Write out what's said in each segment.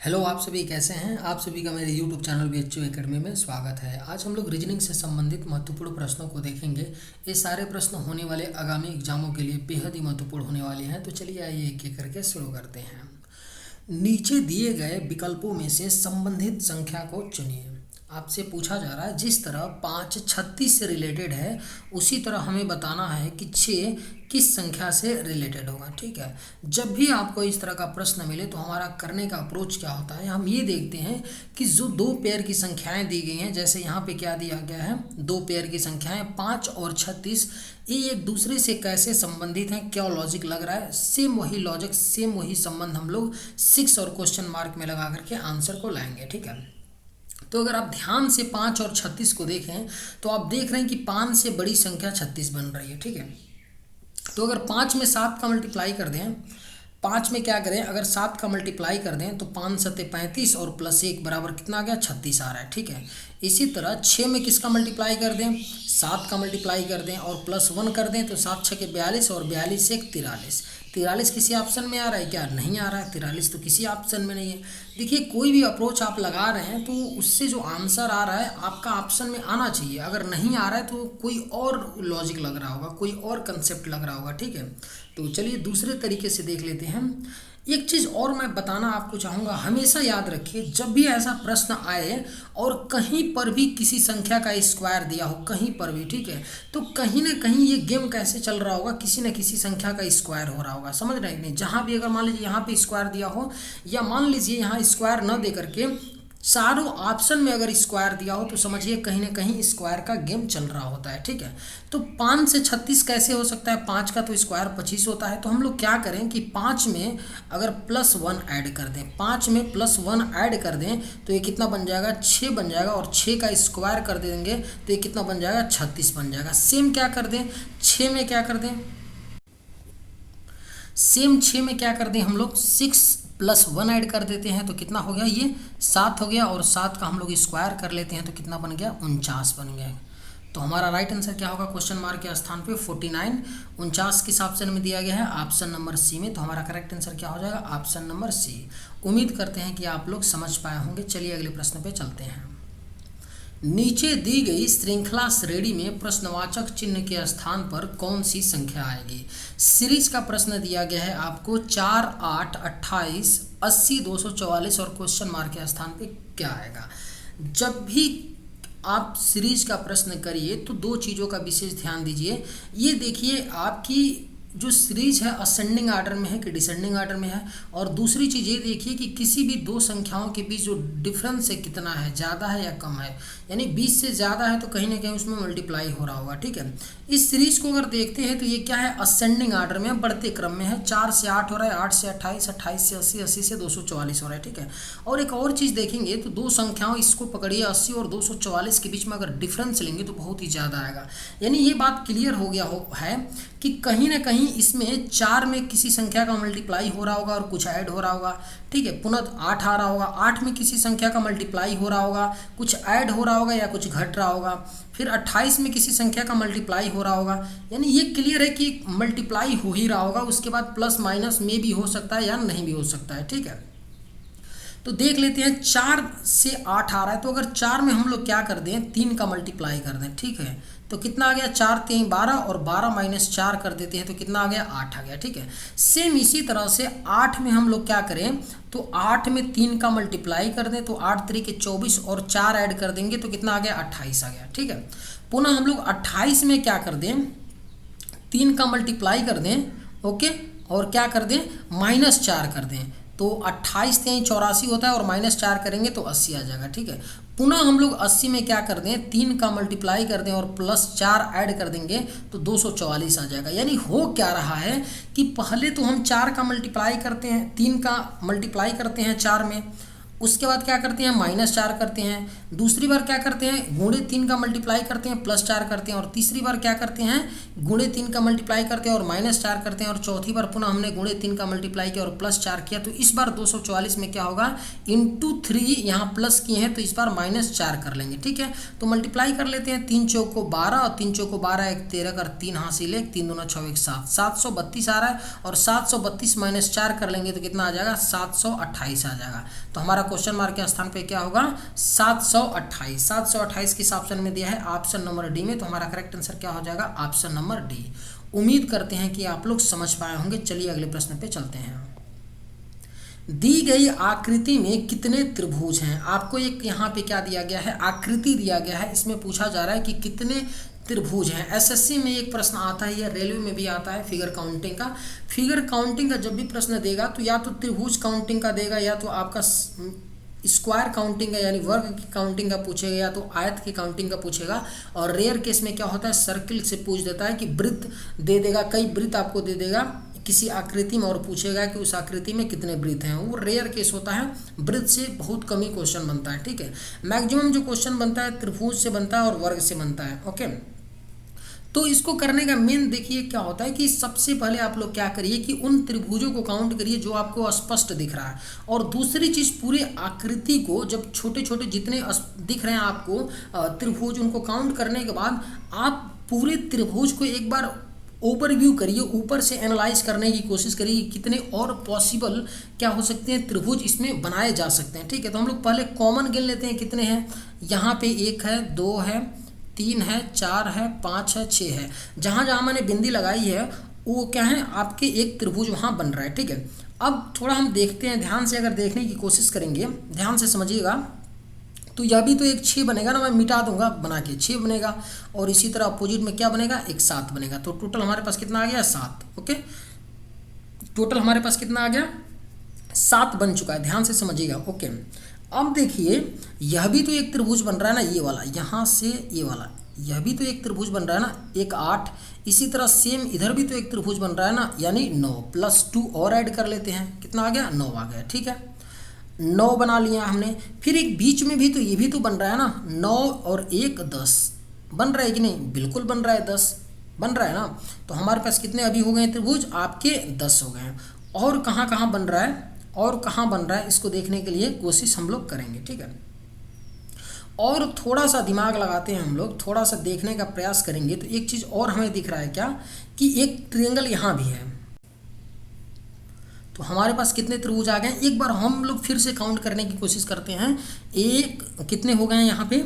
Hello, आप सभी कैसे हैं। आप सभी का मेरे यूट्यूब चैनल BHU एकेडमी में स्वागत है। आज हम लोग रीजनिंग से संबंधित महत्वपूर्ण प्रश्नों को देखेंगे। ये सारे प्रश्न होने वाले आगामी एग्जामों के लिए बेहद ही महत्वपूर्ण होने वाले हैं। तो चलिए आइए एक एक करके शुरू करते हैं। नीचे दिए गए विकल्पों में से संबंधित संख्या को चुनिए। आपसे पूछा जा रहा है, जिस तरह 5 36 से रिलेटेड है उसी तरह हमें बताना है कि 6 किस संख्या से रिलेटेड होगा। ठीक है, जब भी आपको इस तरह का प्रश्न मिले तो हमारा करने का अप्रोच क्या होता है, हम ये देखते हैं कि जो दो पेयर की संख्याएं दी गई हैं, जैसे यहाँ पे क्या दिया गया है, दो पेयर की संख्याएं 5 और 36, ये एक दूसरे से कैसे संबंधित हैं, क्या लॉजिक लग रहा है, सेम वही लॉजिक सेम वही संबंध हम लोग 6 और क्वेश्चन मार्क में लगा करके आंसर को लाएंगे। ठीक है, तो अगर आप ध्यान से 5 और 36 को देखें तो आप देख रहे हैं कि 5 से बड़ी संख्या 36 बन रही है। ठीक है, तो अगर 5 में 7 का मल्टीप्लाई कर दें, 5 में क्या करें, अगर 7 का मल्टीप्लाई कर दें तो 5 सत्ते 35 और प्लस 1 बराबर कितना आ गया, 36 आ रहा है। ठीक है, इसी तरह 6 में किसका मल्टीप्लाई कर दें, 7 का मल्टीप्लाई कर दें और प्लस 1 कर दें तो 7 छः के 42 और 42 से 43। 43 किसी ऑप्शन में आ रहा है क्या, नहीं आ रहा है। 43 तो किसी ऑप्शन में नहीं है। देखिए, कोई भी अप्रोच आप लगा रहे हैं तो उससे जो आंसर आ रहा है आपका ऑप्शन में आना चाहिए। अगर नहीं आ रहा है तो कोई और लॉजिक लग रहा होगा, कोई और कंसेप्ट लग रहा होगा। ठीक है, तो चलिए दूसरे तरीके से देख लेते हैं। एक चीज़ और मैं बताना आपको चाहूँगा, हमेशा याद रखिए जब भी ऐसा प्रश्न आए और कहीं पर भी किसी संख्या का स्क्वायर दिया हो, कहीं पर भी, ठीक है, तो कहीं ना कहीं ये गेम कैसे चल रहा होगा, किसी न किसी संख्या का स्क्वायर हो रहा होगा। समझ रहे हैं नहीं, जहाँ भी अगर मान लीजिए यहाँ पे स्क्वायर दिया हो या मान लीजिए यहाँ स्क्वायर न दे करके चारों ऑप्शन में अगर स्क्वायर दिया हो तो समझिए कहीं ना कहीं स्क्वायर का गेम चल रहा होता है। ठीक है, तो 5 से 36 कैसे हो सकता है, 5 का तो स्क्वायर 25 होता है। तो हम लोग क्या करें कि 5 में अगर +1 ऐड कर दें, 5 में +1 ऐड कर दें तो ये कितना बन जाएगा, 6 बन जाएगा। और 6 का स्क्वायर कर देंगे तो ये कितना बन जाएगा, 36 बन जाएगा। सेम क्या कर दें, 6 में क्या कर दें, सेम 6 में क्या कर दें हम लोग, 6 + 1 ऐड कर देते हैं तो कितना हो गया, ये 7 हो गया। और 7 का हम लोग स्क्वायर कर लेते हैं तो कितना बन गया, 49 बन गया। तो हमारा राइट आंसर क्या होगा, क्वेश्चन मार्क के स्थान पे 49। 49 किस ऑप्शन में दिया गया है, ऑप्शन नंबर सी में। तो हमारा करेक्ट आंसर क्या हो जाएगा, ऑप्शन नंबर सी। उम्मीद करते हैं कि आप लोग समझ पाए होंगे। चलिए अगले प्रश्न पे चलते हैं। नीचे दी गई श्रृंखला श्रेणी में प्रश्नवाचक चिन्ह के स्थान पर कौन सी संख्या आएगी। सीरीज का प्रश्न दिया गया है आपको 4, 8, 28, 80, 244 और क्वेश्चन मार्क के स्थान पे क्या आएगा। जब भी आप सीरीज का प्रश्न करिए तो दो चीज़ों का विशेष ध्यान दीजिए। ये देखिए आपकी जो सीरीज है असेंडिंग आर्डर में है कि डिसेंडिंग आर्डर में है। और दूसरी चीज़ ये देखिए कि किसी भी दो संख्याओं के बीच जो डिफरेंस है कितना है, ज़्यादा है या कम है। यानी 20 से ज़्यादा है तो कहीं ना कहीं उसमें मल्टीप्लाई हो रहा होगा। ठीक है, इस सीरीज को अगर देखते हैं तो ये क्या है, असेंडिंग आर्डर में, बढ़ते क्रम में है। 4 से 8 हो रहा है, 8 से 28, 28 से 80, 80 से 244 हो रहा है। ठीक है, और एक और चीज़ देखेंगे तो दो संख्याओं, इसको पकड़िए 80 और 244 के बीच में अगर डिफरेंस लेंगे तो बहुत ही ज़्यादा आएगा। यानी ये बात क्लियर हो गया है कि कहीं ना कहीं इसमें 4 में किसी संख्या का मल्टीप्लाई हो रहा होगा और कुछ ऐड हो रहा होगा। ठीक है, पुनः 8 आ रहा होगा, 8 में किसी संख्या का मल्टीप्लाई हो रहा होगा, कुछ ऐड हो रहा होगा या कुछ घट रहा होगा। फिर 28 में किसी संख्या का मल्टीप्लाई हो रहा होगा। यानी ये क्लियर है कि मल्टीप्लाई हो ही रहा होगा। उसके बाद प्लस माइनस में भी हो सकता है या नहीं भी हो सकता है। ठीक है, तो देख लेते हैं 4 से 8 आ रहा है तो अगर 4 में हम लोग क्या कर दें, 3 का मल्टीप्लाई कर दें। ठीक है, तो कितना आ गया, 4 3 12 और 12 - 4 कर देते हैं तो कितना आ गया, 8 आ गया। ठीक है, सेम इसी तरह से 8 में हम लोग क्या करें तो 8 में 3 का मल्टीप्लाई कर दें तो 8 3 के 24 और 4 ऐड कर देंगे तो कितना आ गया, 28 आ गया। ठीक है, पुनः हम लोग 28 में क्या कर दें, 3 का मल्टीप्लाई कर दें, ओके, और क्या कर दें, -4 कर दें तो 28 3 84 होता है और -4 करेंगे तो 80 आ जाएगा। ठीक है, पुनः हम लोग 80 में क्या कर दें, 3 का मल्टीप्लाई कर दें और +4 ऐड कर देंगे तो 244 आ जाएगा। यानी हो क्या रहा है कि पहले तो हम 4 का मल्टीप्लाई करते हैं, 3 का मल्टीप्लाई करते हैं 4 में, उसके बाद क्या करते हैं, -4 करते हैं। दूसरी बार क्या करते हैं, गुणे 3 का मल्टीप्लाई करते हैं, +4 करते हैं। और तीसरी बार क्या करते हैं, गुणे 3 का मल्टीप्लाई करते हैं और -4 करते हैं। और चौथी बार पुनः हमने गुणे 3 का मल्टीप्लाई किया और +4 किया। तो इस बार 244 में क्या होगा, इंटू 3 यहाँ प्लस किए हैं, तो इस बार -4 कर लेंगे। ठीक है, तो मल्टीप्लाई कर लेते हैं। 3 चौक को 12 और 3 चौक को 12, 1 13 कर 3 हासिल, 1 3 दूना 6 1 7, 732 आ रहा है। और 732 -4 कर लेंगे तो कितना आ जाएगा, 728 आ जाएगा। तो हमारा क्वेश्चन मार्क के स्थान पे क्या होगा, 728। 728 किस ऑप्शन में दिया है, ऑप्शन नंबर डी में। तो हमारा करेक्ट आंसर क्या हो जाएगा, ऑप्शन नंबर डी। उम्मीद करते हैं कि आप लोग समझ पाए होंगे। चलिए अगले प्रश्न पे चलते हैं। दी गई आकृति में कितने त्रिभुज हैं। आपको एक यहाँ पे क्या दिया गया है, आकृति दिया गया है। इसमें पूछा जा रहा है कि कितने त्रिभुज हैं। एसएससी में एक प्रश्न आता है या रेलवे में भी आता है फिगर काउंटिंग का। फिगर काउंटिंग का जब भी प्रश्न देगा तो या तो त्रिभुज काउंटिंग का देगा, या तो आपका स्क्वायर काउंटिंग का यानी वर्ग की काउंटिंग का पूछेगा, या तो आयत की काउंटिंग का पूछेगा। और रेयर केस में क्या होता है, सर्किल से पूछ देता है कि वृत्त दे देगा, कई वृत्त आपको दे देगा किसी आकृति में और पूछेगा कि उस आकृति में कितने वृत्त हैं। वो रेयर केस होता है, वृत्त से बहुत कम ही क्वेश्चन बनता है। ठीक है, मैक्सिमम जो क्वेश्चन बनता है त्रिभुज से बनता है और वर्ग से बनता है। ओके, तो इसको करने का मेन देखिए क्या होता है कि सबसे पहले आप लोग क्या करिए कि उन त्रिभुजों को काउंट करिए जो आपको स्पष्ट दिख रहा है। और दूसरी चीज़, पूरे आकृति को जब छोटे छोटे जितने दिख रहे हैं आपको त्रिभुज, उनको काउंट करने के बाद आप पूरे त्रिभुज को एक बार ओवरव्यू करिए, ऊपर से एनालाइज करने की कोशिश करिए कितने और पॉसिबल क्या हो सकते हैं त्रिभुज इसमें बनाए जा सकते हैं। ठीक है, तो हम लोग पहले कॉमन गिन लेते हैं कितने हैं। यहाँ पे 1 है, 2 है, 3 है, 4 है, 5 है, 6 है। जहाँ जहाँ मैंने बिंदी लगाई है वो क्या है, आपके एक त्रिभुज वहाँ बन रहा है। ठीक है, अब थोड़ा हम देखते हैं, ध्यान से अगर देखने की कोशिश करेंगे, ध्यान से समझिएगा। तो यह भी तो एक 6 बनेगा ना, मैं मिटा दूंगा बना के 6 बनेगा। और इसी तरह अपोजिट में क्या बनेगा, एक 7 बनेगा। तो टोटल हमारे पास कितना आ गया, 7। ओके, टोटल हमारे पास कितना आ गया, 7 बन चुका है। ध्यान से समझिएगा। ओके, अब देखिए यह भी तो एक त्रिभुज बन रहा है ना, ये वाला यहाँ से ये वाला, यह भी तो एक त्रिभुज बन रहा है ना, एक 8। इसी तरह सेम इधर भी तो एक त्रिभुज बन रहा है ना, यानी 9 +2 और ऐड कर लेते हैं, कितना आ गया, 9 आ गया। ठीक है, 9 बना लिया हमने। फिर एक बीच में भी तो ये भी तो बन रहा है ना, 9 और 1 10 बन रहा है कि नहीं, बिल्कुल बन रहा है, 10 बन रहा है ना। तो हमारे पास कितने अभी हो गए त्रिभुज, आपके 10 हो गए हैं। और कहाँ कहाँ बन रहा है, और कहाँ बन रहा है, इसको देखने के लिए कोशिश हम लोग करेंगे। ठीक है, और थोड़ा सा दिमाग लगाते हैं हम लोग, थोड़ा सा देखने का प्रयास करेंगे। तो एक चीज़ और हमें दिख रहा है क्या, कि एक ट्रायंगल यहाँ भी है। तो हमारे पास कितने त्रिभुज आ गए, एक बार हम लोग फिर से काउंट करने की कोशिश करते हैं। एक कितने हो गए हैं यहाँ पे,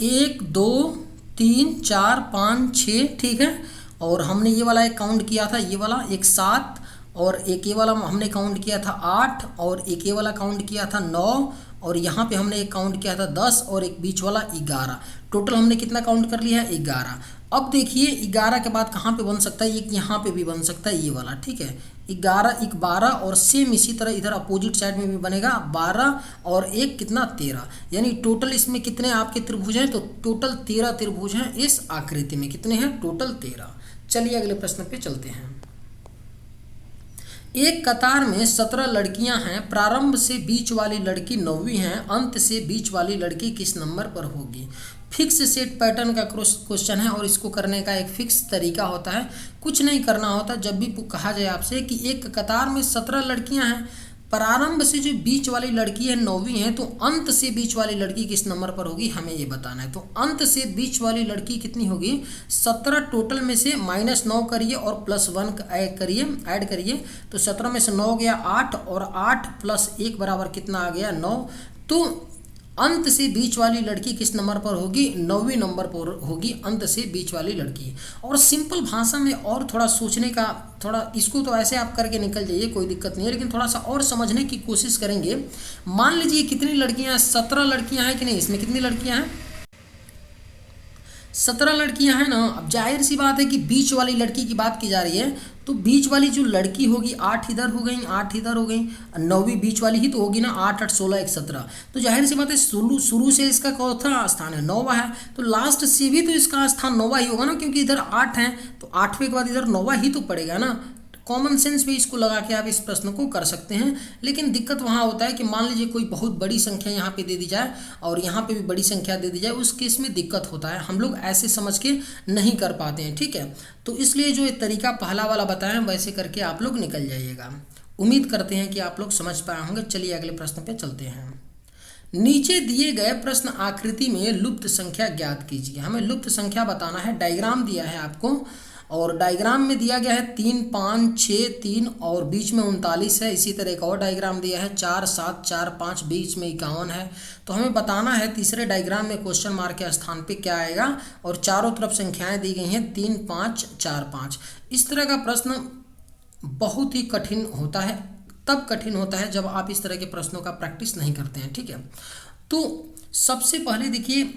1 2 3 4 5 6। ठीक है, और हमने ये वाला एक काउंट किया था, ये वाला एक 7, और एक ये वाला हमने काउंट किया था 8, और एक ये वाला काउंट किया था 9, और यहाँ पे हमने एक काउंट किया था 10, और एक बीच वाला 11। टोटल हमने कितना काउंट कर लिया है, 11। अब देखिए 11 के बाद कहाँ पे बन सकता है, एक यहाँ पे भी बन सकता है, ये वाला। ठीक है, 11 1 12, और सेम इसी तरह इधर अपोजिट साइड में भी बनेगा 12, और एक कितना 13। यानी टोटल इसमें कितने आपके त्रिभुज हैं, तो टोटल 13 त्रिभुज हैं इस आकृति में। कितने हैं, टोटल 13। चलिए अगले प्रश्न पे चलते हैं। एक कतार में 17 लड़कियां हैं, प्रारंभ से बीच वाली लड़की 9वीं है, अंत से बीच वाली लड़की किस नंबर पर होगी। फिक्स सेट पैटर्न का क्वेश्चन है, और इसको करने का एक फिक्स तरीका होता है, कुछ नहीं करना होता। जब भी कहा जाए आपसे कि एक कतार में 17 लड़कियां हैं, प्रारंभ से जो बीच वाली लड़की है 9वीं है, तो अंत से बीच वाली लड़की किस नंबर पर होगी, हमें ये बताना है। तो अंत से बीच वाली लड़की कितनी होगी, 17 टोटल में से -9 करिए और +1 ऐड करिए। तो 17 में से 9 गया 8, और 8 + 1 बराबर कितना आ गया, 9। तो अंत से बीच वाली लड़की किस नंबर पर होगी, 9वीं नंबर पर होगी अंत से बीच वाली लड़की। और सिंपल भाषा में और थोड़ा सोचने का, थोड़ा इसको तो ऐसे आप करके निकल जाइए, कोई दिक्कत नहीं है, लेकिन थोड़ा सा और समझने की कोशिश करेंगे। मान लीजिए कितनी लड़कियां हैं, 17 लड़कियां हैं कि नहीं, इसमें कितनी लड़कियां हैं, 17 लड़कियां हैं ना। अब जाहिर सी बात है कि बीच वाली लड़की की बात की जा रही है, तो बीच वाली जो लड़की होगी 8 इधर हो गई, 8 इधर हो गई, 9वीं बीच वाली ही तो होगी ना, 8 8 16 1 17। तो जाहिर सी बात है शुरू से इसका चौथा स्थान है, 9वां है, तो लास्ट से भी तो इसका स्थान 9वां ही होगा ना, क्योंकि इधर 8 है, तो 8वें के बाद इधर 9वां ही तो पड़ेगा ना। कॉमन सेंस भी इसको लगा के आप इस प्रश्न को कर सकते हैं, लेकिन दिक्कत वहाँ होता है कि मान लीजिए कोई बहुत बड़ी संख्या यहाँ पे दे दी जाए और यहाँ पे भी बड़ी संख्या दे दी जाए, उस केस में दिक्कत होता है, हम लोग ऐसे समझ के नहीं कर पाते हैं, ठीक है। तो इसलिए जो ये तरीका पहला वाला बताएं वैसे करके आप लोग निकल जाइएगा। उम्मीद करते हैं कि आप लोग समझ पाए होंगे। चलिए अगले प्रश्न पे चलते हैं। नीचे दिए गए प्रश्न आकृति में लुप्त संख्या ज्ञात कीजिए। हमें लुप्त संख्या बताना है। डायग्राम दिया है आपको और डायग्राम में दिया गया है 3 5 6 3 और बीच में 39 है। इसी तरह एक और डायग्राम दिया है 4 7 4 5 बीच में 51 है। तो हमें बताना है तीसरे डायग्राम में क्वेश्चन मार्क के स्थान पे क्या आएगा और चारों तरफ संख्याएं दी गई हैं 3 5 4 5। इस तरह का प्रश्न बहुत ही कठिन होता है, तब कठिन होता है जब आप इस तरह के प्रश्नों का प्रैक्टिस नहीं करते हैं, ठीक है। तो सबसे पहले देखिए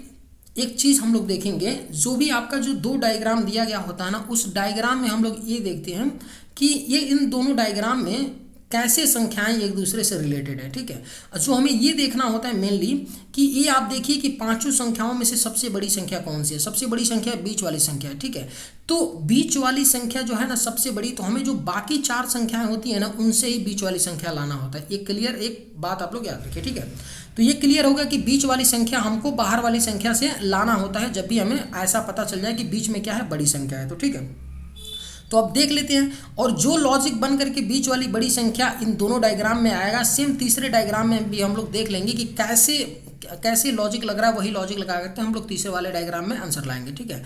एक चीज़ हम लोग देखेंगे, जो भी आपका जो दो डायग्राम दिया गया होता है ना, उस डायग्राम में हम लोग ये देखते हैं कि ये इन दोनों डायग्राम में कैसे संख्याएं एक दूसरे से रिलेटेड है, ठीक है। जो हमें ये देखना होता है मेनली कि ये आप देखिए कि पांचों संख्याओं में से सबसे बड़ी संख्या कौन सी है। सबसे बड़ी संख्या बीच वाली संख्या है, ठीक है। तो बीच वाली संख्या जो है ना सबसे बड़ी, तो हमें जो बाकी चार संख्याएं होती है ना उनसे ही बीच वाली संख्या लाना होता है। ये क्लियर, एक बात आप लोग याद रखिए, ठीक है। तो ये क्लियर होगा कि बीच वाली संख्या हमको बाहर वाली संख्या से लाना होता है जब भी हमें ऐसा पता चल जाए कि बीच में क्या है, बड़ी संख्या है, तो ठीक है। तो अब देख लेते हैं, और जो लॉजिक बन करके बीच वाली बड़ी संख्या इन दोनों डायग्राम में आएगा, सेम तीसरे डायग्राम में भी हम लोग देख लेंगे कि कैसे लॉजिक लग रहा है, वही लॉजिक लगा करके हम लोग तीसरे वाले डायग्राम में आंसर लाएंगे, ठीक है।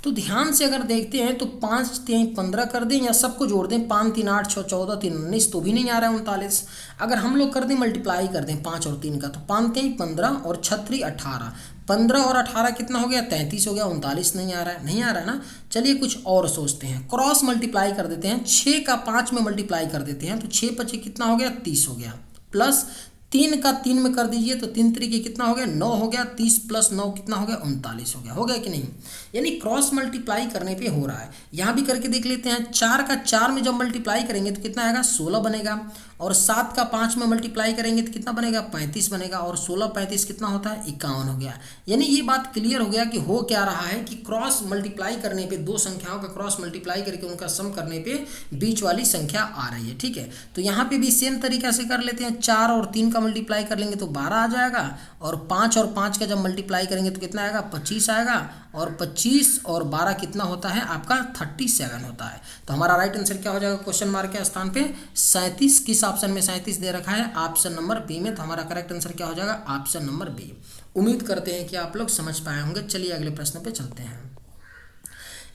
तो ध्यान से अगर देखते हैं तो 5 3 15 कर दें या सबको जोड़ दें, 5 3 8 6 14 3 19, तो भी नहीं आ रहा है 39। अगर हम लोग कर दें मल्टीप्लाई कर दें 5 और 3 का, तो 5 3 15 और 6 3 18, 15 और 18 कितना हो गया, 33 हो गया। 39 नहीं आ रहा है, नहीं आ रहा है ना। चलिए कुछ और सोचते हैं, क्रॉस मल्टीप्लाई कर देते हैं, 6 का 5 में मल्टीप्लाई कर देते हैं, तो 6 5 कितना हो गया, 30 हो गया। प्लस 3 का 3 में कर दीजिए तो 3 3 कितना हो गया, 9 हो गया। 30 प्लस 9 कितना हो गया, 39 हो गया कि नहीं। यानी क्रॉस मल्टीप्लाई करने पे हो रहा है। यहाँ भी करके देख लेते हैं, 4 का 4 में जब मल्टीप्लाई करेंगे तो कितना आएगा, 16 बनेगा। और 7 का 5 में मल्टीप्लाई करेंगे तो कितना बनेगा, 35 बनेगा। और 16 35 कितना होता है, 51 हो गया। यानी ये बात क्लियर हो गया कि हो क्या रहा है कि क्रॉस मल्टीप्लाई करने पे, दो संख्याओं का क्रॉस मल्टीप्लाई करके उनका सम करने पे बीच वाली संख्या आ रही है, ठीक है। तो यहाँ पे भी सेम तरीका से कर लेते हैं, 4 और 3 का मल्टीप्लाई कर लेंगे तो 12 आ जाएगा। और 5 और 5 का जब मल्टीप्लाई करेंगे तो कितना आएगा, 25 आएगा। और 25 और 12 कितना होता है आपका, 37 होता है। तो हमारा राइट आंसर क्या हो जाएगा, क्वेश्चन मार्क के स्थान पे 37। किस ऑप्शन में 37 दे रखा है, ऑप्शन नंबर बी में। तो हमारा करेक्ट आंसर क्या हो जाएगा, ऑप्शन नंबर बी। उम्मीद करते हैं कि आप लोग समझ पाए होंगे। चलिए अगले प्रश्न पे चलते हैं।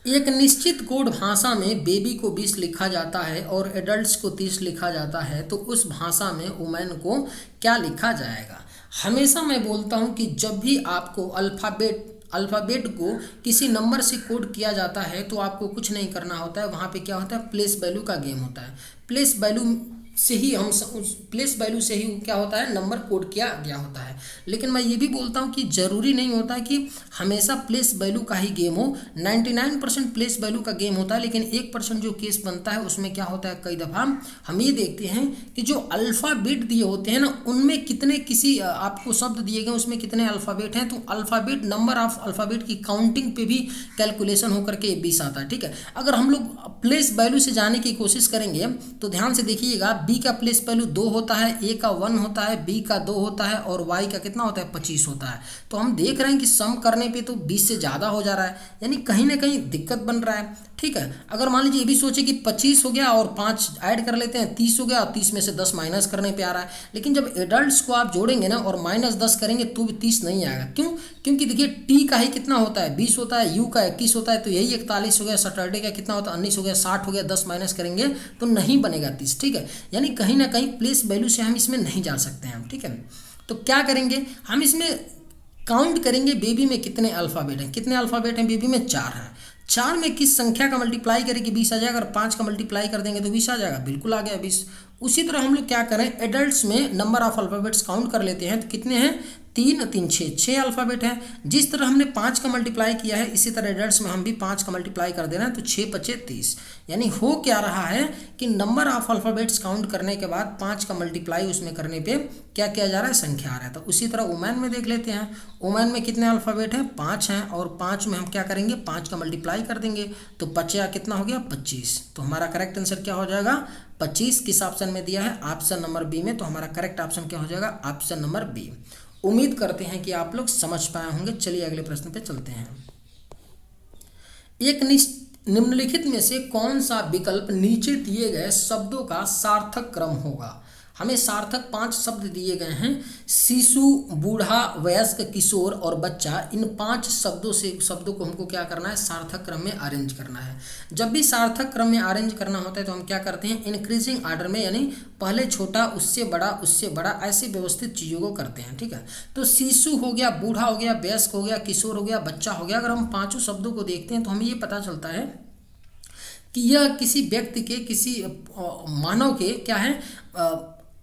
एक निश्चित कोड भाषा में बेबी को 20 लिखा जाता है और एडल्ट्स को 30 लिखा जाता है, तो उस भाषा में वुमेन को क्या लिखा जाएगा। हमेशा मैं बोलता हूं कि जब भी आपको अल्फ़ाबेट को किसी नंबर से कोड किया जाता है तो आपको कुछ नहीं करना होता है। वहाँ पे क्या होता है, प्लेस वैल्यू का गेम होता है। प्लेस वैल्यू से ही क्या होता है, नंबर कोड किया गया होता है। लेकिन मैं ये भी बोलता हूँ कि ज़रूरी नहीं होता है कि हमेशा प्लेस वैल्यू का ही गेम हो। 99% प्लेस वैल्यू का गेम होता है, लेकिन 1% जो केस बनता है उसमें क्या होता है, कई दफ़ा हम ये देखते हैं कि जो अल्फ़ाबेट दिए होते हैं ना, उनमें कितने किसी आपको शब्द दिए गए उसमें कितने अल्फ़ाबेट हैं, तो अल्फ़ाबेट नंबर ऑफ अल्फ़ाबेट की काउंटिंग पे भी कैलकुलेशन होकर के 20 आता है, ठीक है। अगर हम लोग प्लेस वैल्यू से जाने की कोशिश करेंगे तो ध्यान से देखिएगा, बी का प्लेस वैल्यू 2 होता है, ए का 1 होता है, बी का 2 होता है और वाई का कितना होता है, 25 होता है। तो हम देख रहे हैं कि सम करने पे तो 20 से ज़्यादा हो जा रहा है, यानी कहीं ना कहीं दिक्कत बन रहा है, ठीक है। अगर मान लीजिए ये भी सोचे कि 25 हो गया और 5 ऐड कर लेते हैं, 30 हो गया, और 30 में से 10 माइनस करने पे आ रहा है। लेकिन जब एडल्ट्स को आप जोड़ेंगे ना और -10 करेंगे तो भी 30 नहीं आएगा। क्यों? क्योंकि देखिए टी का ही कितना होता है, 20 होता है, यू का 21 होता है, तो यही 41 हो गया। सैटरडे का कितना होता है, 19 हो गया। 60 हो गया, 10 माइनस करेंगे तो नहीं बनेगा 30, ठीक है। यानी कहीं ना कहीं प्लेस वैल्यू से हम इसमें नहीं जा सकते हैं, ठीक है। तो क्या करेंगे, हम इसमें काउंट करेंगे बेबी में कितने अल्फ़ाबेट हैं। कितने अल्फ़ाबेट हैं बेबी में, 4 हैं। 4 में किस संख्या का मल्टीप्लाई करेंगे 20 आ जाएगा, और 5 का मल्टीप्लाई कर देंगे तो 20 आ जाएगा, बिल्कुल आ गया 20। उसी तरह हम लोग क्या करें, एडल्ट्स में नंबर ऑफ अल्फ़ाबेट्स काउंट कर लेते हैं, तो कितने हैं, 3 3 6 6 अल्फ़ाबेट है। जिस तरह हमने 5 का मल्टीप्लाई किया है इसी तरह एडल्ट्स में हम भी 5 का मल्टीप्लाई कर दे रहे हैं, तो 6 5 30। यानी हो क्या रहा है कि नंबर ऑफ अल्फ़ाबेट्स काउंट करने के बाद 5 का मल्टीप्लाई उसमें करने पे क्या किया जा रहा है, संख्या आ रहा है। तो उसी तरह वुमेन में देख लेते हैं। वुमेन में कितने अल्फ़ाबेट हैं, 5 हैं, और 5 में हम क्या करेंगे, 5 का मल्टीप्लाई कर देंगे, तो 5 कितना हो गया, 25। तो हमारा करेक्ट आंसर क्या हो जाएगा, 25। किस ऑप्शन में दिया है, ऑप्शन नंबर बी में। तो हमारा करेक्ट ऑप्शन क्या हो जाएगा, ऑप्शन नंबर बी। उम्मीद करते हैं कि आप लोग समझ पाए होंगे। चलिए अगले प्रश्न पे चलते हैं। एक निम्नलिखित में से कौन सा विकल्प नीचे दिए गए शब्दों का सार्थक क्रम होगा। हमें सार्थक 5 शब्द दिए गए हैं। शिशु, बूढ़ा, वयस्क, किशोर और बच्चा, इन 5 शब्दों को हमको क्या करना है, सार्थक क्रम में अरेंज करना है। जब भी सार्थक क्रम में अरेंज करना होता है तो हम क्या करते हैं, इंक्रीजिंग आर्डर में, यानी पहले छोटा उससे बड़ा ऐसे व्यवस्थित चीज़ों को करते हैं। ठीक है, तो शिशु हो गया, बूढ़ा हो गया, वयस्क हो गया, किशोर हो गया, बच्चा हो गया। अगर हम 5 शब्दों को देखते हैं तो हमें ये पता चलता है कि यह किसी व्यक्ति के, किसी मानव के क्या है,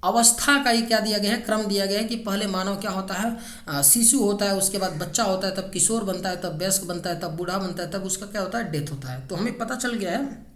अवस्था का ही क्या दिया गया है, क्रम दिया गया है कि पहले मानव क्या होता है, शिशु होता है, उसके बाद बच्चा होता है, तब किशोर बनता है, तब वयस्क बनता है, तब बूढ़ा बनता है, तब उसका क्या होता है, डेथ होता है। तो हमें पता चल गया है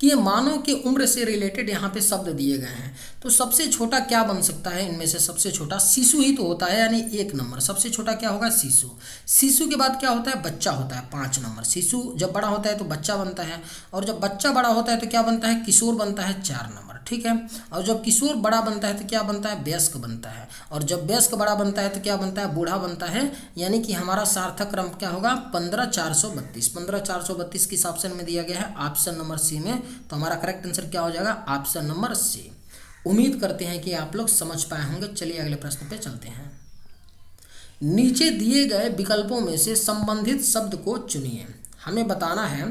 कि ये मानव की उम्र से रिलेटेड यहाँ पे शब्द दिए गए हैं। तो सबसे छोटा क्या बन सकता है इनमें से, सबसे छोटा शिशु ही तो होता है, यानी 1 नंबर सबसे छोटा क्या होगा, शिशु। शिशु के बाद क्या होता है, बच्चा होता है, 5 नंबर। शिशु जब बड़ा होता है तो बच्चा बनता है, और जब बच्चा बड़ा होता है तो क्या बनता है, किशोर बनता है, 4 नंबर। ठीक है, और जब किशोर बड़ा बनता है तो क्या बनता है, वयस्क बनता है, और जब वयस्क बड़ा बनता है तो क्या बनता है, बूढ़ा बनता है। यानी कि हमारा सार्थक क्रम क्या होगा, 15 432 किस ऑप्शन में दिया गया है, ऑप्शन नंबर सी में। तो हमारा करेक्ट आंसर क्या हो जाएगा, ऑप्शन नंबर सी। उम्मीद करते हैं कि आप लोग समझ पाए होंगे। चलिए अगले प्रश्न पे चलते हैं। नीचे दिए गए विकल्पों में से संबंधित शब्द को चुनिए। हमें बताना है,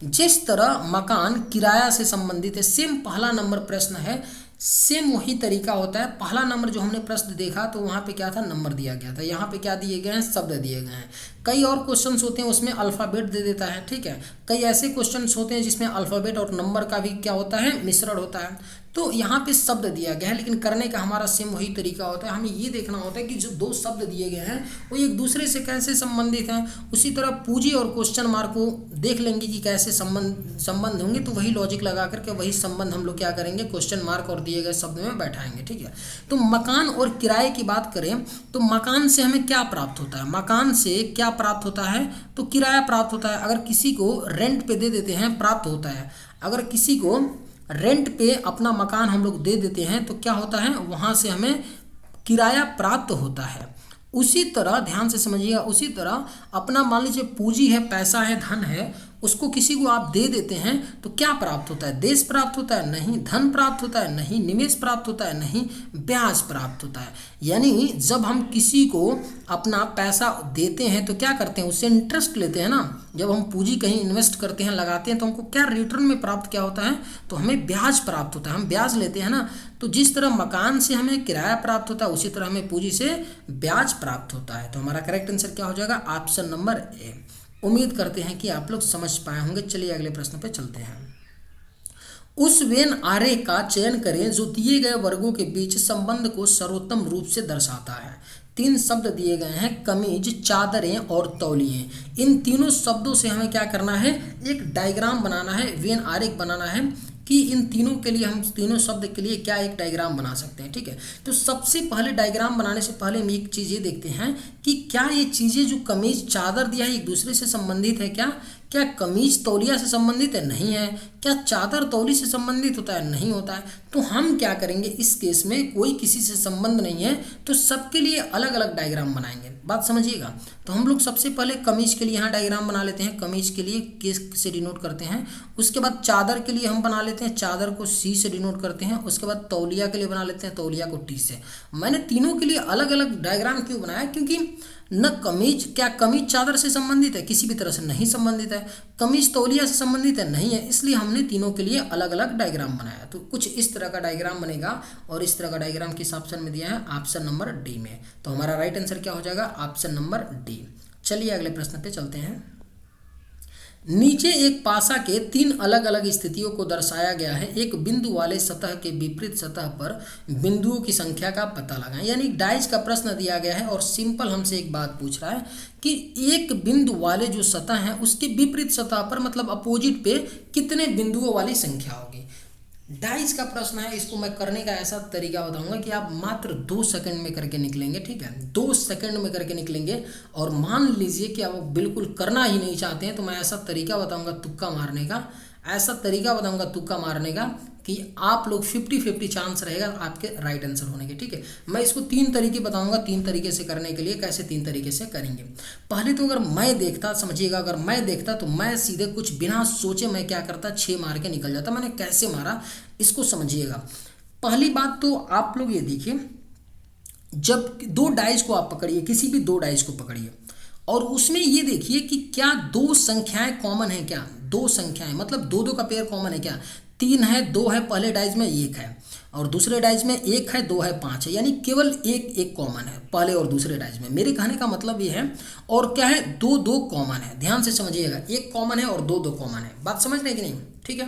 जिस तरह मकान किराया से संबंधित है, सेम पहला नंबर प्रश्न है, सेम वही तरीका होता है। पहला नंबर जो हमने प्रश्न देखा तो वहाँ पे क्या था, नंबर दिया गया था। यहाँ पे क्या दिए गए हैं, शब्द दिए गए हैं। कई और क्वेश्चंस होते हैं उसमें अल्फ़ाबेट दे देता है। ठीक है, कई ऐसे क्वेश्चंस होते हैं जिसमें अल्फ़ाबेट और नंबर का भी क्या होता है, मिश्रण होता है। तो यहाँ पे शब्द दिया गया है, लेकिन करने का हमारा सेम वही तरीका होता है। हमें ये देखना होता है कि जो 2 शब्द दिए गए हैं वो एक दूसरे से कैसे संबंधित हैं। उसी तरह पूंजी और क्वेश्चन मार्क को देख लेंगे कि कैसे संबंध होंगे, तो वही लॉजिक लगा करके वही संबंध हम लोग क्या करेंगे, क्वेश्चन मार्क और दिए गए शब्द में बैठाएंगे। ठीक है, तो मकान और किराए की बात करें तो मकान से हमें क्या प्राप्त होता है, मकान से क्या प्राप्त होता है, तो किराया प्राप्त होता है। अगर किसी को रेंट पे दे देते हैं, प्राप्त होता है। अगर किसी को रेंट पे अपना मकान हम लोग दे देते हैं तो क्या होता है, वहाँ से हमें किराया प्राप्त होता है। उसी तरह ध्यान से समझिएगा, उसी तरह अपना मान लीजिए पूंजी है, पैसा है, धन है, उसको किसी को आप दे देते हैं तो क्या प्राप्त होता है, देश प्राप्त होता है, नहीं। धन प्राप्त होता है, नहीं। निवेश प्राप्त होता है, नहीं। ब्याज प्राप्त होता है। यानी जब हम किसी को अपना पैसा देते हैं तो क्या करते हैं, उससे इंटरेस्ट लेते हैं ना। जब हम पूंजी कहीं इन्वेस्ट करते हैं, लगाते हैं, तो हमको क्या रिटर्न में प्राप्त क्या होता है, तो हमें ब्याज प्राप्त होता है, हम ब्याज लेते हैं ना। तो जिस तरह मकान से हमें किराया प्राप्त होता है उसी तरह हमें पूंजी से ब्याज प्राप्त होता है। तो हमारा करेक्ट आंसर क्या हो जाएगा, ऑप्शन नंबर ए। उम्मीद करते हैं कि आप लोग समझ पाए होंगे। चलिए अगले प्रश्न पे चलते हैं। उस वेन आरेख का चयन करें जो दिए गए वर्गों के बीच संबंध को सर्वोत्तम रूप से दर्शाता है। 3 शब्द दिए गए हैं, कमीज, चादरें और तौलिए। इन तीनों शब्दों से हमें क्या करना है, एक डायग्राम बनाना है, वेन आरेख बनाना है कि इन तीनों के लिए, हम तीनों शब्द के लिए क्या एक डायग्राम बना सकते हैं। ठीक है, तो सबसे पहले डायग्राम बनाने से पहले हम एक चीज़ ये देखते हैं कि क्या ये चीज़ें जो कमीज, चादर दिया है एक दूसरे से संबंधित है क्या। क्या कमीज तौलिया से संबंधित है, नहीं है। क्या चादर तौली से संबंधित होता है, नहीं होता है। तो हम क्या करेंगे, इस केस में कोई किसी से संबंध नहीं है तो सबके लिए अलग अलग डायग्राम बनाएंगे। बात समझिएगा। तो हम लोग सबसे पहले कमीज के लिए यहाँ डायग्राम बना लेते हैं, कमीज के लिए के से डिनोट करते हैं। उसके बाद चादर के लिए हम बना लेते हैं, चादर को सी से डिनोट करते हैं। उसके बाद तौलिया के लिए बना लेते हैं, तौलिया को टी से। मैंने तीनों के लिए अलग अलग डायग्राम क्यों बनाया, क्योंकि न कमीज, क्या कमीज चादर से संबंधित है, किसी भी तरह से नहीं संबंधित है। कमीज तौलिया से संबंधित है, नहीं है। इसलिए हमने तीनों के लिए अलग अलग डायग्राम बनाया। तो कुछ इस तरह का डायग्राम बनेगा, और इस तरह का डायग्राम किस ऑप्शन में दिया है, ऑप्शन नंबर डी में। तो हमारा राइट आंसर क्या हो जाएगा, ऑप्शन नंबर डी। चलिए अगले प्रश्न पे चलते हैं। नीचे एक पासा के 3 अलग अलग स्थितियों को दर्शाया गया है। एक बिंदु वाले सतह के विपरीत सतह पर बिंदुओं की संख्या का पता लगाएं। यानी डाइस का प्रश्न दिया गया है और सिंपल हमसे एक बात पूछ रहा है कि एक बिंदु वाले जो सतह है उसके विपरीत सतह पर मतलब अपोजिट पे कितने बिंदुओं वाली संख्या होगी। डाइस का प्रश्न है, इसको मैं करने का ऐसा तरीका बताऊंगा कि आप मात्र 2 सेकंड में करके निकलेंगे। ठीक है, 2 सेकंड में करके निकलेंगे। और मान लीजिए कि आप बिल्कुल करना ही नहीं चाहते हैं तो मैं ऐसा तरीका बताऊंगा तुक्का मारने का, कि आप लोग 50-50 चांस रहेगा आपके राइट आंसर होने के। ठीक है, मैं इसको 3 तरीके बताऊंगा, 3 तरीके से करने के लिए। कैसे 3 तरीके से करेंगे? पहले तो अगर मैं देखता, समझिएगा, अगर मैं देखता तो मैं सीधे कुछ बिना सोचे मैं क्या करता, 6 मार के निकल जाता। मैंने कैसे मारा इसको समझिएगा। पहली बात तो आप लोग ये देखिए, जब 2 डाइस को आप पकड़िए, किसी भी 2 डाइस को पकड़िए और उसमें ये देखिए कि क्या 2 संख्याएं कॉमन है क्या। 2 संख्याएं मतलब 2-2 का पेयर कॉमन है क्या। 3 है, 2 है, पहले डाइस में 1 है और दूसरे डाइस में 1 है, 2 है, 5 है। यानी केवल एक कॉमन है पहले और दूसरे डाइस में। मेरे कहने का मतलब ये है, और क्या है, 2-2 कॉमन है। ध्यान से समझिएगा, 1 कॉमन है और 2-2 कॉमन है। बात समझ रहे हैं कि नहीं? ठीक है,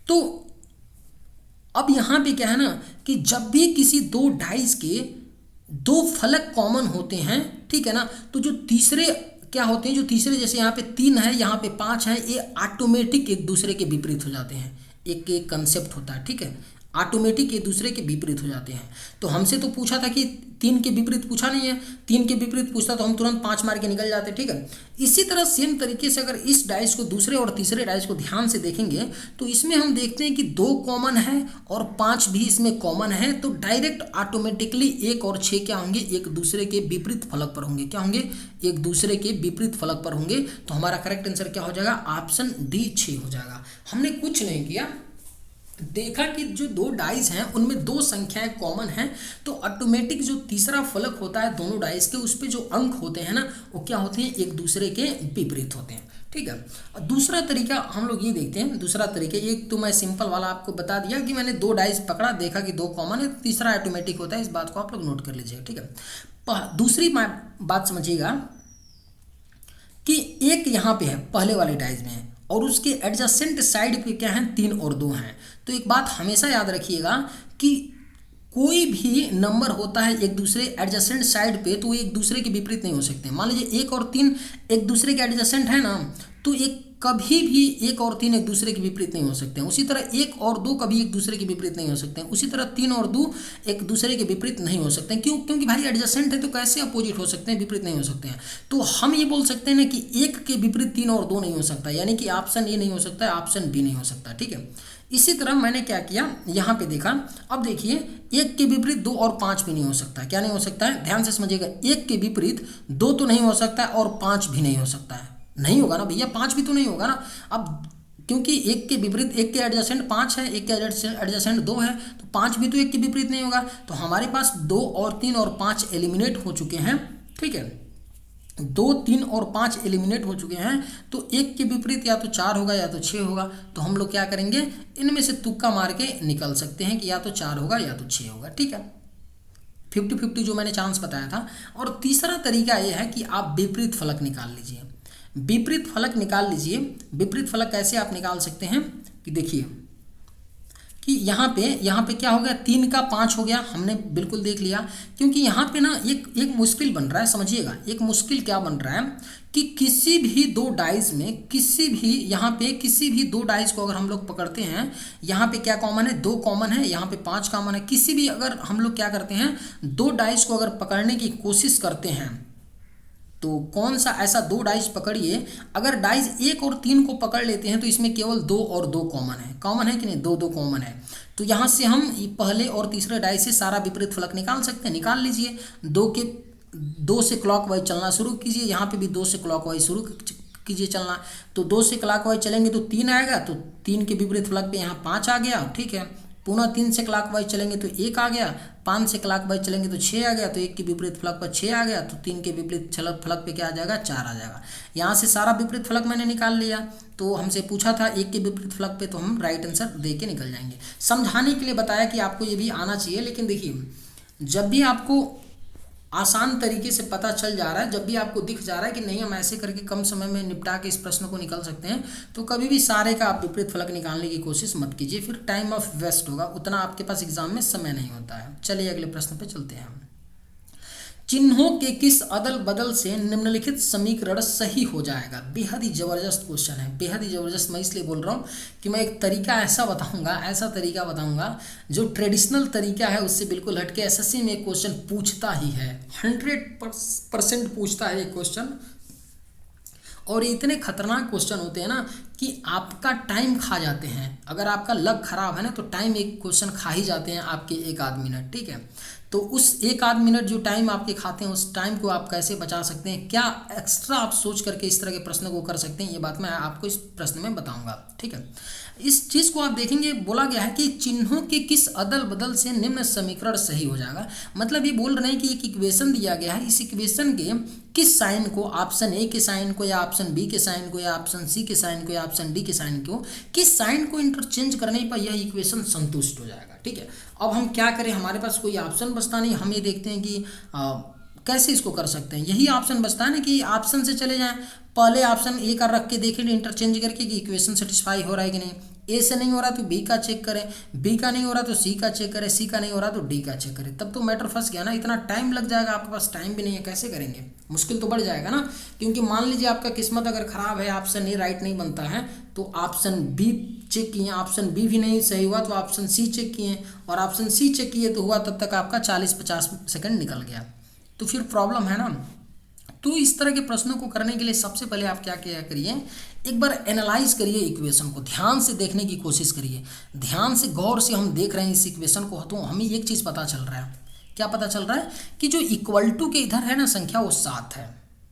तो अब यहाँ पे क्या है ना कि जब भी किसी 2 डाइस के 2 फलक कॉमन होते हैं, ठीक है ना, तो जो तीसरे क्या होते हैं, जो तीसरे जैसे यहाँ पे 3 है, यहाँ पे 5 है, ये ऑटोमेटिक एक दूसरे के विपरीत हो जाते हैं। एक कंसेप्ट होता है, ठीक है, ऑटोमेटिक एक दूसरे के विपरीत हो जाते हैं। तो हमसे तो पूछा था कि 3 के विपरीत पूछा नहीं है, 3 के विपरीत पूछता तो हम तुरंत 5 मार के निकल जाते। ठीक है, इसी तरह सेम तरीके से अगर इस डाइस को, दूसरे और तीसरे डाइस को ध्यान से देखेंगे तो इसमें हम देखते हैं कि 2 कॉमन है और 5 भी इसमें कॉमन है। तो डायरेक्ट ऑटोमेटिकली 1 और 6 क्या होंगे, एक दूसरे के विपरीत फलक पर होंगे। क्या होंगे? एक दूसरे के विपरीत फलक पर होंगे। तो हमारा करेक्ट आंसर क्या हो जाएगा? ऑप्शन डी 6 हो जाएगा। हमने कुछ नहीं किया, देखा कि जो 2 डाइस हैं उनमें 2 संख्याएं कॉमन हैं, तो ऑटोमेटिक जो तीसरा फलक होता है दोनों डाइस के, उस पे जो अंक होते हैं ना, वो क्या होते हैं, एक दूसरे के विपरीत होते हैं। ठीक है, और दूसरा तरीका हम लोग ये देखते हैं। दूसरा तरीका, एक तो मैं सिंपल वाला आपको बता दिया कि मैंने 2 डाइस पकड़ा, देखा कि 2 कॉमन है, तीसरा ऑटोमेटिक होता है। इस बात को आप लोग नोट कर लीजिएगा। ठीक है, दूसरी बात समझिएगा कि एक यहाँ पे है, पहले वाले डाइस में है और उसके एडजेसेंट साइड पे क्या है, 3 और 2 हैं। तो एक बात हमेशा याद रखिएगा कि कोई भी नंबर होता है एक दूसरे एडजेसेंट साइड पे, तो वो एक दूसरे के विपरीत नहीं हो सकते। मान लीजिए 1 और 3 एक दूसरे के एडजेसेंट है ना, तो एक कभी भी 1 और 3 एक दूसरे के विपरीत नहीं हो सकते हैं। उसी तरह 1 और 2 कभी एक दूसरे के विपरीत नहीं हो सकते हैं। उसी तरह 3 और 2 एक दूसरे के विपरीत नहीं हो सकते हैं। क्यों? क्योंकि भाई एडजेसेंट है तो कैसे अपोजिट हो सकते हैं, विपरीत नहीं हो सकते हैं। तो हम ये बोल सकते हैं ना कि 1 के विपरीत 3 और 2 नहीं हो सकता, यानी कि ऑप्शन ए नहीं हो सकता है, ऑप्शन बी नहीं हो सकता। ठीक है, इसी तरह मैंने क्या किया, यहाँ पे देखा। अब देखिए, 1 के विपरीत 2 और 5 भी नहीं हो सकता। क्या नहीं हो सकता है? ध्यान से समझिएगा, 1 के विपरीत 2 तो नहीं हो सकता है और 5 भी नहीं हो सकता है। नहीं होगा ना भैया, 5 भी तो नहीं होगा ना। अब क्योंकि 1 के विपरीत, 1 के एडजेसेंट 5 है, 1 के एडजेसेंट 2 है, तो 5 भी तो 1 के विपरीत नहीं होगा। तो हमारे पास 2 और 3 और 5 एलिमिनेट हो चुके हैं। ठीक है, 2, 3 और 5 एलिमिनेट हो चुके हैं। तो 1 के विपरीत या तो 4 होगा या तो 6 होगा। तो हम लोग क्या करेंगे, इनमें से तुक्का मार के निकल सकते हैं कि या तो 4 होगा या तो 6 होगा। ठीक है, 50-50 जो मैंने चांस बताया था। और तीसरा तरीका यह है कि आप विपरीत फलक निकाल लीजिए। विपरीत फलक निकाल लीजिए। विपरीत फलक कैसे आप निकाल सकते हैं कि देखिए कि यहाँ पे क्या हो गया, 3 का 5 हो गया, हमने बिल्कुल देख लिया। क्योंकि यहाँ पे ना एक मुश्किल बन रहा है, समझिएगा। एक मुश्किल क्या बन रहा है कि किसी भी 2 डाइस में, किसी भी 2 डाइस को अगर हम लोग पकड़ते हैं, यहाँ पे क्या कॉमन है, 2 कॉमन है, यहाँ पे 5 कॉमन है। किसी भी अगर हम लोग क्या करते हैं, 2 डाइस को अगर पकड़ने की कोशिश करते हैं, तो कौन सा ऐसा 2 डाइस पकड़िए, अगर डाइस 1 और 3 को पकड़ लेते हैं तो इसमें केवल 2 और 2 कॉमन है कि नहीं, 2 कॉमन है। तो यहाँ से हम पहले और तीसरे डाइस से सारा विपरीत फलक निकाल सकते हैं। निकाल लीजिए। 2 से क्लॉकवाइज चलना शुरू कीजिए। यहाँ पे भी 2 से क्लॉकवाइज शुरू कीजिए चलना। तो 2 से क्लॉकवाइज चलेंगे तो 3 आएगा, तो 3 के विपरीत फलक पे यहाँ 5 आ गया। ठीक है, पुनः 3 से क्लॉकवाइज चलेंगे तो 1 आ गया, 5 से क्लॉकवाइज चलेंगे तो 6 आ गया, तो 1 के विपरीत फलक पर 6 आ गया, तो 3 के विपरीत फलक पे क्या आ जाएगा, 4 आ जाएगा। यहाँ से सारा विपरीत फलक मैंने निकाल लिया। तो हमसे पूछा था 1 के विपरीत फलक पे, तो हम राइट आंसर दे के निकल जाएंगे। समझाने के लिए बताया कि आपको ये भी आना चाहिए। लेकिन देखिए, जब भी आपको आसान तरीके से पता चल जा रहा है, जब भी आपको दिख जा रहा है कि नहीं हम ऐसे करके कम समय में निपटा के इस प्रश्न को निकल सकते हैं, तो कभी भी सारे का आप विपरीत फलक निकालने की कोशिश मत कीजिए, फिर टाइम ऑफ वेस्ट होगा, उतना आपके पास एग्जाम में समय नहीं होता है। चलिए अगले प्रश्न पे चलते हैं। चिन्हों के किस अदल बदल से निम्नलिखित समीकरण सही हो जाएगा? बेहद ही जबरदस्त क्वेश्चन है, बेहद ही जबरदस्त। मैं इसलिए बोल रहा हूँ कि मैं एक तरीका ऐसा बताऊंगा, ऐसा तरीका बताऊंगा जो ट्रेडिशनल तरीका है उससे बिल्कुल हटके एसएससी में एक क्वेश्चन पूछता ही है, 100% पूछता है ये क्वेश्चन। और ये इतने खतरनाक क्वेश्चन होते हैं ना कि आपका टाइम खा जाते हैं। अगर आपका लक खराब है ना तो टाइम एक क्वेश्चन खा ही जाते हैं आपके 1 आध मिनट, ठीक है। तो उस 1 आध मिनट जो टाइम आपके खाते हैं, उस टाइम को आप कैसे बचा सकते हैं, क्या एक्स्ट्रा आप सोच करके इस तरह के प्रश्न को कर सकते हैं, ये बात मैं आपको इस प्रश्न में बताऊंगा, ठीक है। इस चीज़ को आप देखेंगे, बोला गया है कि चिन्हों के किस अदल बदल से निम्न समीकरण सही हो जाएगा। मतलब ये बोल रहे हैं कि एक इक्वेशन दिया गया है, इस इक्वेशन के किस साइन को, ऑप्शन ए के साइन को या ऑप्शन बी के साइन को या ऑप्शन सी के साइन को या ऑप्शन डी के साइन को, किस साइन को इंटरचेंज करने पर यह इक्वेशन संतुष्ट हो जाएगा, ठीक है। अब हम क्या करें, हमारे पास कोई ऑप्शन बचता नहीं, हम ये देखते हैं कि कैसे इसको कर सकते हैं। यही ऑप्शन बचता है ना कि ऑप्शन से चले जाएं, पहले ऑप्शन ए का रख के देखें इंटरचेंज करके कि इक्वेशन सेटिस्फाई हो रहा है कि नहीं। ए से नहीं हो रहा तो बी का चेक करें, बी का नहीं हो रहा तो सी का चेक करें, सी का नहीं हो रहा तो डी का चेक करें। तब तो मैटर फंस गया ना, इतना टाइम लग जाएगा, आपके पास टाइम भी नहीं है, कैसे करेंगे, मुश्किल तो बढ़ जाएगा ना। क्योंकि मान लीजिए आपका किस्मत अगर खराब है, ऑप्शन ए राइट नहीं बनता है, तो ऑप्शन बी चेक किए, ऑप्शन बी भी नहीं सही हुआ तो ऑप्शन सी चेक किए, और ऑप्शन सी चेक किए तो हुआ, तब तक आपका 40-50 सेकंड निकल गया, तो फिर प्रॉब्लम है ना। तो इस तरह के प्रश्नों को करने के लिए सबसे पहले आप क्या क्या करिए, एक बार एनालाइज करिए इक्वेशन को, ध्यान से देखने की कोशिश करिए। ध्यान से गौर से हम देख रहे हैं इस इक्वेशन को, तो हमें एक चीज़ पता चल रहा है, क्या पता चल रहा है कि जो इक्वल टू के इधर है ना संख्या, वो 7 है,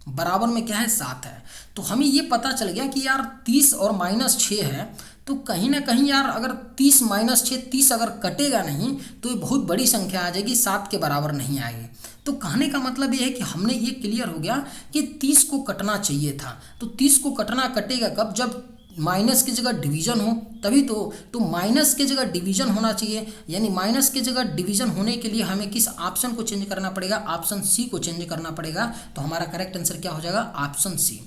बराबर में क्या है 7 है। तो हमें ये पता चल गया कि यार 30 और -6 है, तो कहीं ना कहीं यार अगर 30 - 6, 30 अगर कटेगा नहीं तो ये बहुत बड़ी संख्या आ जाएगी, 7 के बराबर नहीं आएगी। तो कहने का मतलब ये है कि हमने ये क्लियर हो गया कि 30 को कटना चाहिए था। तो 30 को कटेगा कब, जब माइनस की जगह डिवीजन हो, तभी तो माइनस की जगह डिवीजन होना चाहिए, यानी माइनस की जगह डिवीजन होने के लिए हमें किस ऑप्शन को चेंज करना पड़ेगा, ऑप्शन सी को चेंज करना पड़ेगा। तो हमारा करेक्ट आंसर क्या हो जाएगा, ऑप्शन सी।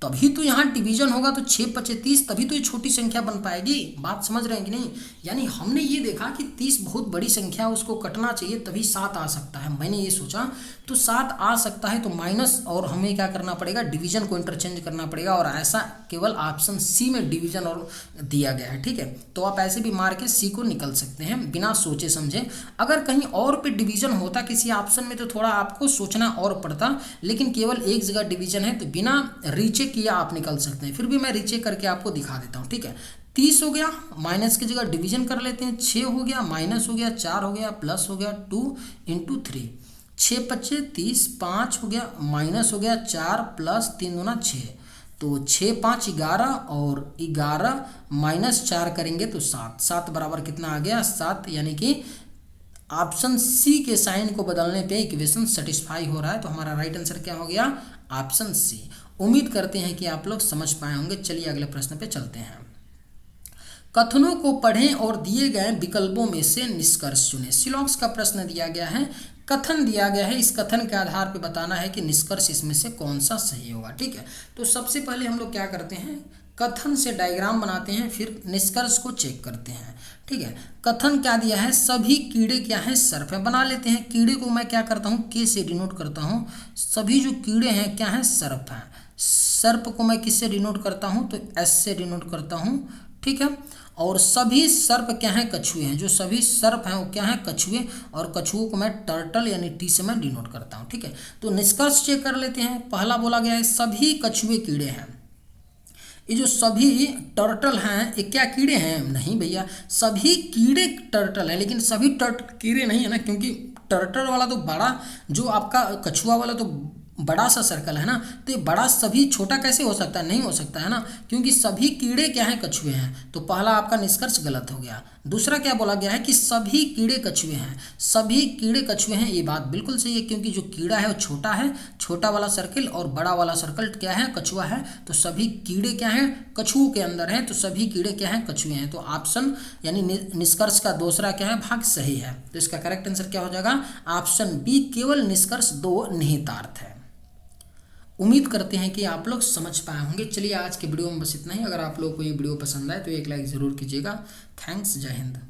तभी तो यहाँ डिवीजन होगा, तो 6×5 30, तभी तो ये छोटी संख्या बन पाएगी। बात समझ रहे हैं कि नहीं। यानी हमने ये देखा कि 30 बहुत बड़ी संख्या, उसको कटना चाहिए तभी 7 आ सकता है। मैंने ये सोचा तो 7 आ सकता है, तो माइनस और हमें क्या करना पड़ेगा, डिवीजन को इंटरचेंज करना पड़ेगा, और ऐसा केवल ऑप्शन सी में डिवीजन और दिया गया है, ठीक है। तो आप ऐसे भी मार के सी को निकल सकते हैं बिना सोचे समझे। अगर कहीं और पे डिवीजन होता किसी ऑप्शन में तो थोड़ा आपको सोचना और पड़ता, लेकिन केवल एक जगह डिवीजन है तो बिना रीचेक किया आप निकल सकते हैं। फिर भी मैं रीचेक करके आपको दिखा देता हूँ, ठीक है। 30 हो गया, माइनस की जगह डिवीजन कर लेते हैं, 6 हो गया, माइनस हो गया, 4 हो गया, प्लस हो गया 2 × 3, 6×5 30, 5 हो गया, माइनस हो गया 4 प्लस 3 दूना 6, तो 6×5 11, और 11 -4 करेंगे तो 7, 7 बराबर कितना आ गया 7, यानी कि ऑप्शन सी के साइन को बदलने पे इक्वेशन सेटिस्फाई हो रहा है। तो हमारा राइट आंसर क्या हो गया, ऑप्शन सी। उम्मीद करते हैं कि आप लोग समझ पाए होंगे। चलिए अगले प्रश्न पे चलते हैं। कथनों को पढ़ें और दिए गए विकल्पों में से निष्कर्ष चुनें। सिलॉक्स का प्रश्न दिया गया है, कथन दिया गया है, इस कथन के आधार पर बताना है कि निष्कर्ष इसमें से कौन सा सही होगा, ठीक है। तो सबसे पहले हम लोग क्या करते हैं, कथन से डायग्राम बनाते हैं, फिर निष्कर्ष को चेक करते हैं, ठीक है। कथन क्या दिया है, सभी कीड़े क्या है सर्प है, बना लेते हैं। कीड़े को मैं क्या करता हूँ, के से डिनोट करता हूँ। सभी जो कीड़े हैं क्या हैं, सर्प हैं। सर्प को मैं किससे डिनोट करता हूँ, तो एस से डिनोट करता हूँ, ठीक है। और सभी सर्प क्या हैं, कछुए हैं। जो सभी सर्प हैं वो क्या हैं, कछुए, और कछुओं को मैं टर्टल यानी टी से मैं डिनोट करता हूँ, ठीक है। तो निष्कर्ष चेक कर लेते हैं। पहला बोला गया है सभी कछुए कीड़े हैं। ये जो सभी टर्टल हैं ये क्या कीड़े हैं, नहीं भैया, सभी कीड़े टर्टल हैं, लेकिन सभी टर्टल कीड़े नहीं है ना, क्योंकि टर्टल वाला तो बड़ा, जो आपका कछुआ वाला तो बड़ा सा सर्कल है ना, तो ये बड़ा सभी छोटा कैसे हो सकता है, नहीं हो सकता है ना, क्योंकि सभी कीड़े क्या हैं, कछुए हैं। तो पहला आपका निष्कर्ष गलत हो गया। दूसरा क्या बोला गया है कि सभी कीड़े कछुए हैं, सभी कीड़े कछुए हैं, ये बात बिल्कुल सही है, क्योंकि जो कीड़ा है वो छोटा है, छोटा वाला सर्कल, और बड़ा वाला सर्कल क्या है, कछुआ है। तो सभी कीड़े क्या हैं, कछुओं के अंदर हैं, तो सभी कीड़े क्या हैं, कछुए हैं। तो ऑप्शन यानी निष्कर्ष का दूसरा क्या है, भाग सही है। तो इसका करेक्ट आंसर क्या हो जाएगा, ऑप्शन बी, केवल निष्कर्ष 2 निहितार्थ है। उम्मीद करते हैं कि आप लोग समझ पाए होंगे। चलिए आज के वीडियो में बस इतना ही। अगर आप लोगों को ये वीडियो पसंद आए तो एक लाइक ज़रूर कीजिएगा। थैंक्स, जय हिंद।